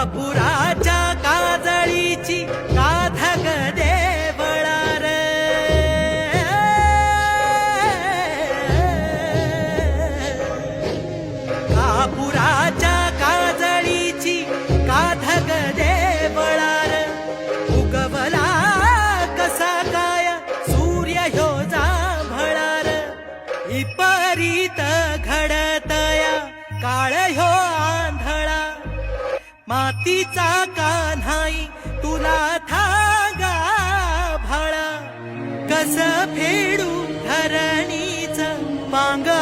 कापुराच्या काजळीची काधग देवळार कापुराच्या काजळीची काधग देवळार उगवला कसा काय सूर्य ह्यो जांभळार विपरीत घडतया काळ ह्यो आंधळा मातीचा कान्हाई तुला थांगा भाळा कस फेडू धरणीच पांगा